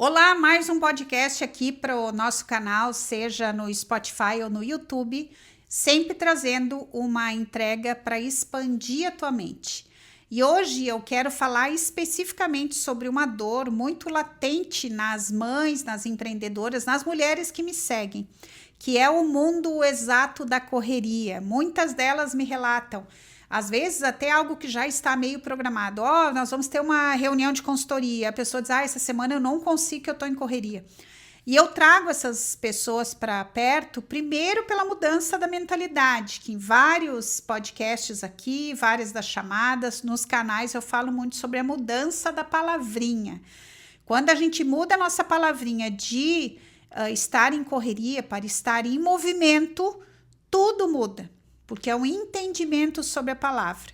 Olá, mais um podcast aqui para o nosso canal, seja no Spotify ou no YouTube, sempre trazendo uma entrega para expandir a tua mente. E hoje eu quero falar especificamente sobre uma dor muito latente nas mães, nas empreendedoras, nas mulheres que me seguem, que é o mundo exato da correria. Muitas delas me relatam, às vezes até algo que já está meio programado. Nós vamos ter uma reunião de consultoria. A pessoa diz, essa semana eu não consigo, que eu estou em correria. E eu trago essas pessoas para perto, primeiro pela mudança da mentalidade, que em vários podcasts aqui, várias das chamadas, nos canais eu falo muito sobre a mudança da palavrinha. Quando a gente muda a nossa palavrinha de estar em correria para estar em movimento, tudo muda, porque é um entendimento sobre a palavra.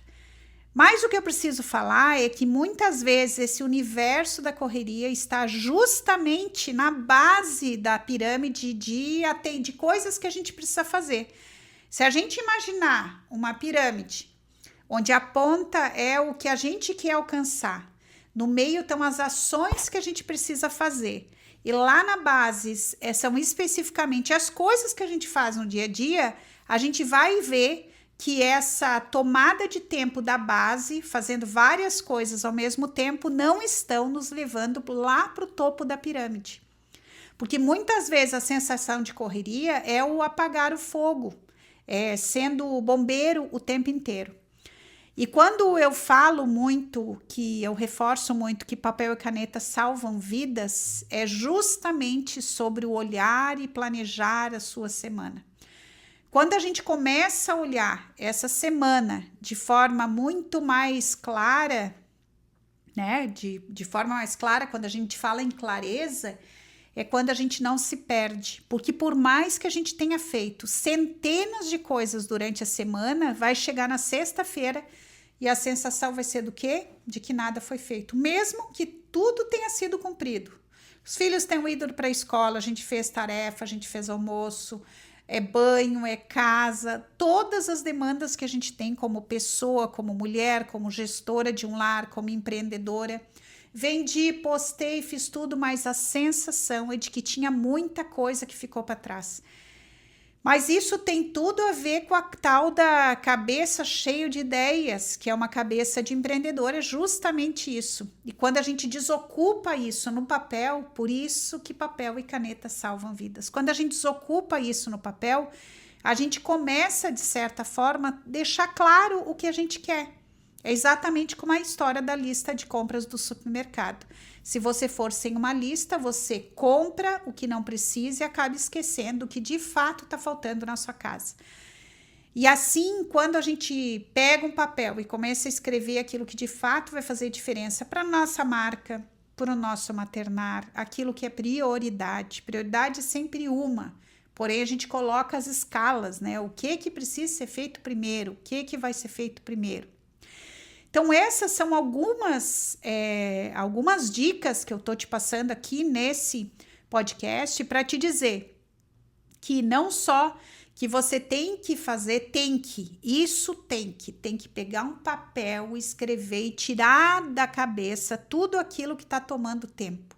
Mas o que eu preciso falar é que muitas vezes esse universo da correria está justamente na base da pirâmide de coisas que a gente precisa fazer. Se a gente imaginar uma pirâmide onde a ponta é o que a gente quer alcançar, no meio estão as ações que a gente precisa fazer, e lá na base são especificamente as coisas que a gente faz no dia a dia, a gente vai ver que essa tomada de tempo da base, fazendo várias coisas ao mesmo tempo, não estão nos levando lá para o topo da pirâmide. Porque muitas vezes a sensação de correria é o apagar o fogo, sendo o bombeiro o tempo inteiro. E quando eu falo muito, que eu reforço muito que papel e caneta salvam vidas, é justamente sobre o olhar e planejar a sua semana. Quando a gente começa a olhar essa semana de forma muito mais clara, né? De forma mais clara, quando a gente fala em clareza, é quando a gente não se perde. Porque por mais que a gente tenha feito centenas de coisas durante a semana, vai chegar na sexta-feira e a sensação vai ser do quê? De que nada foi feito, mesmo que tudo tenha sido cumprido. Os filhos tenham ido para a escola, a gente fez tarefa, a gente fez almoço, é banho, é casa, todas as demandas que a gente tem como pessoa, como mulher, como gestora de um lar, como empreendedora. Vendi, postei, fiz tudo, mas a sensação é de que tinha muita coisa que ficou para trás. Mas isso tem tudo a ver com a tal da cabeça cheia de ideias, que é uma cabeça de empreendedor, é justamente isso. E quando a gente desocupa isso no papel, por isso que papel e caneta salvam vidas. Quando a gente desocupa isso no papel, a gente começa, de certa forma, deixar claro o que a gente quer. É exatamente como a história da lista de compras do supermercado. Se você for sem uma lista, você compra o que não precisa e acaba esquecendo o que de fato está faltando na sua casa. E assim, quando a gente pega um papel e começa a escrever aquilo que de fato vai fazer diferença para a nossa marca, para o nosso maternar, aquilo que é prioridade. Prioridade é sempre uma, porém a gente coloca as escalas, né? O que precisa ser feito primeiro, o que vai ser feito primeiro. Então, essas são algumas dicas que eu estou te passando aqui nesse podcast para te dizer que não só que você tem que fazer, tem que pegar um papel, escrever e tirar da cabeça tudo aquilo que está tomando tempo.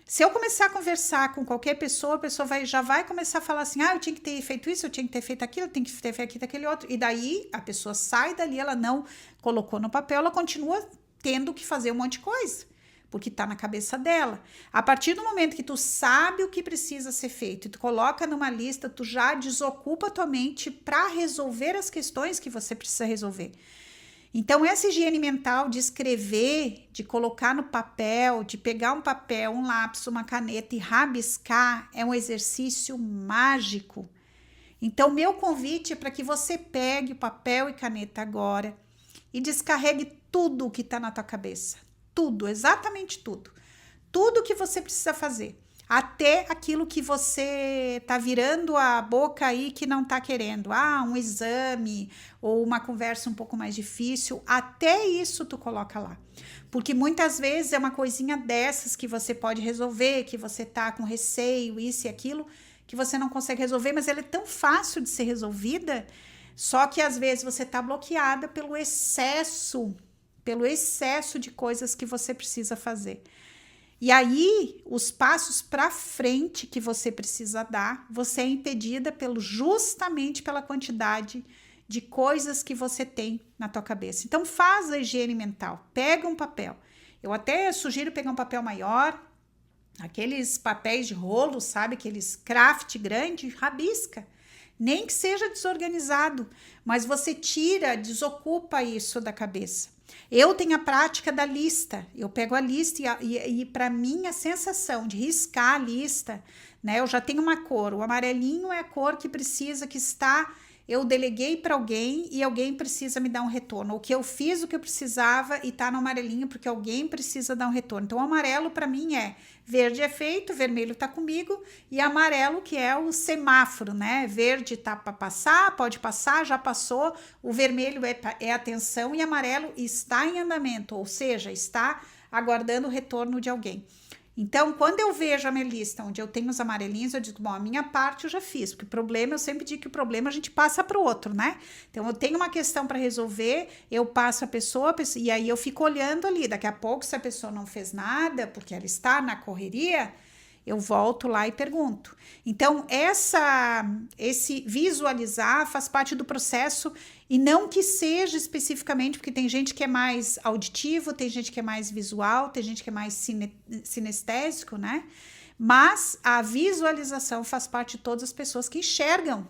Se eu começar a conversar com qualquer pessoa, a pessoa já vai começar a falar assim, eu tinha que ter feito isso, eu tinha que ter feito aquilo, eu tenho que ter feito aquilo, aquele outro. E daí a pessoa sai dali, ela não colocou no papel, ela continua tendo que fazer um monte de coisa, porque está na cabeça dela. A partir do momento que tu sabe o que precisa ser feito, tu coloca numa lista, tu já desocupa a tua mente para resolver as questões que você precisa resolver. Então, essa higiene mental de escrever, de colocar no papel, de pegar um papel, um lápis, uma caneta e rabiscar, é um exercício mágico. Então, meu convite é para que você pegue o papel e caneta agora e descarregue tudo o que está na tua cabeça. Tudo, exatamente tudo. Tudo que você precisa fazer. Até aquilo que você tá virando a boca aí que não tá querendo. Um exame ou uma conversa um pouco mais difícil. Até isso tu coloca lá. Porque muitas vezes é uma coisinha dessas que você pode resolver, que você tá com receio, isso e aquilo, que você não consegue resolver, mas ela é tão fácil de ser resolvida, só que às vezes você tá bloqueada pelo excesso de coisas que você precisa fazer. E aí, os passos para frente que você precisa dar, você é impedida justamente pela quantidade de coisas que você tem na tua cabeça. Então, faz a higiene mental. Pega um papel. Eu até sugiro pegar um papel maior, aqueles papéis de rolo, sabe? Aqueles craft grande, rabisca. Nem que seja desorganizado, mas você desocupa isso da cabeça. Eu tenho a prática da lista. Eu pego a lista e para mim a sensação de riscar a lista, né? Eu já tenho uma cor. O amarelinho é a cor que precisa, que está. Eu deleguei para alguém e alguém precisa me dar um retorno. O que eu fiz, o que eu precisava e tá no amarelinho porque alguém precisa dar um retorno. Então, o amarelo para mim é verde é feito, vermelho tá comigo e amarelo que é o semáforo, né? Verde tá para passar, pode passar, já passou. O vermelho é atenção e amarelo está em andamento, ou seja, está aguardando o retorno de alguém. Então, quando eu vejo a minha lista onde eu tenho os amarelinhos, eu digo, bom, a minha parte eu já fiz, porque o problema, eu sempre digo que o problema a gente passa para o outro, né? Então, eu tenho uma questão para resolver, eu passo a pessoa, e aí eu fico olhando ali. Daqui a pouco, se a pessoa não fez nada, porque ela está na correria, eu volto lá e pergunto. Então, esse visualizar faz parte do processo e não que seja especificamente, porque tem gente que é mais auditivo, tem gente que é mais visual, tem gente que é mais sinestésico, né? Mas a visualização faz parte de todas as pessoas que enxergam.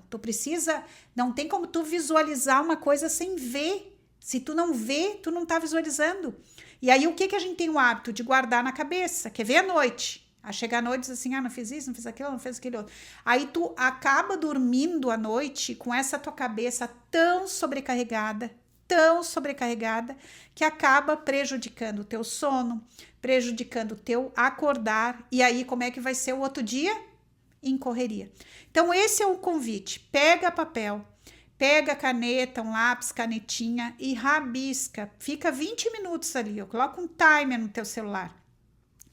Não tem como tu visualizar uma coisa sem ver. Se tu não vê, tu não tá visualizando. E aí, o que a gente tem o hábito de guardar na cabeça? Quer ver à noite? A chegar à noite e diz assim, não fiz isso, não fiz aquilo, não fiz aquele outro. Aí tu acaba dormindo à noite com essa tua cabeça tão sobrecarregada, que acaba prejudicando o teu sono, prejudicando o teu acordar. E aí, como é que vai ser o outro dia? Em correria. Então, esse é o convite. Pega papel, pega caneta, um lápis, canetinha e rabisca. Fica 20 minutos ali. Eu coloco um timer no teu celular.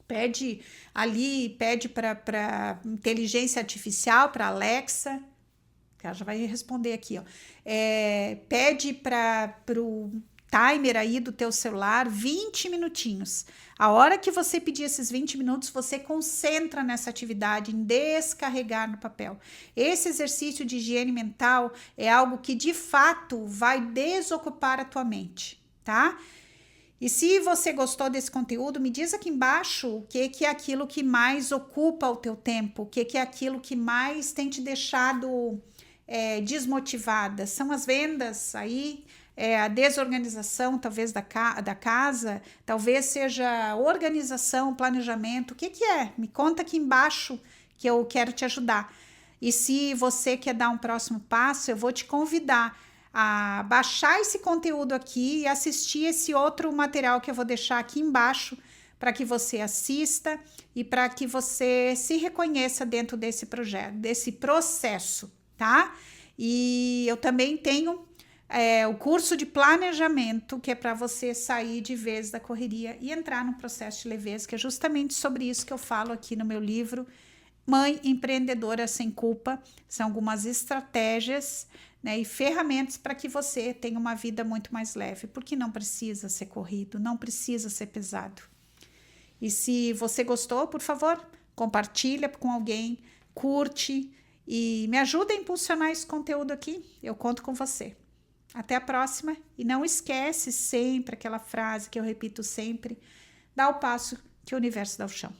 Pede para inteligência artificial, para Alexa, que ela já vai responder aqui, ó. Pede para o timer aí do teu celular 20 minutinhos. A hora que você pedir esses 20 minutos, você concentra nessa atividade, em descarregar no papel. Esse exercício de higiene mental é algo que, de fato, vai desocupar a tua mente, tá? E se você gostou desse conteúdo, me diz aqui embaixo o que é aquilo que mais ocupa o teu tempo, o que é aquilo que mais tem te deixado desmotivada. São as vendas aí, a desorganização talvez da casa, talvez seja organização, planejamento. O que é? Me conta aqui embaixo que eu quero te ajudar. E se você quer dar um próximo passo, eu vou te convidar a baixar esse conteúdo aqui e assistir esse outro material que eu vou deixar aqui embaixo para que você assista e para que você se reconheça dentro desse projeto, desse processo, tá? E eu também tenho o curso de planejamento, que é para você sair de vez da correria e entrar no processo de leveza, que é justamente sobre isso que eu falo aqui no meu livro, Mãe Empreendedora Sem Culpa. São algumas estratégias, né, e ferramentas para que você tenha uma vida muito mais leve, porque não precisa ser corrido, não precisa ser pesado. E se você gostou, por favor, compartilha com alguém, curte e me ajuda a impulsionar esse conteúdo aqui. Eu conto com você. Até a próxima e não esquece sempre aquela frase que eu repito sempre: dá o passo que o universo dá o chão.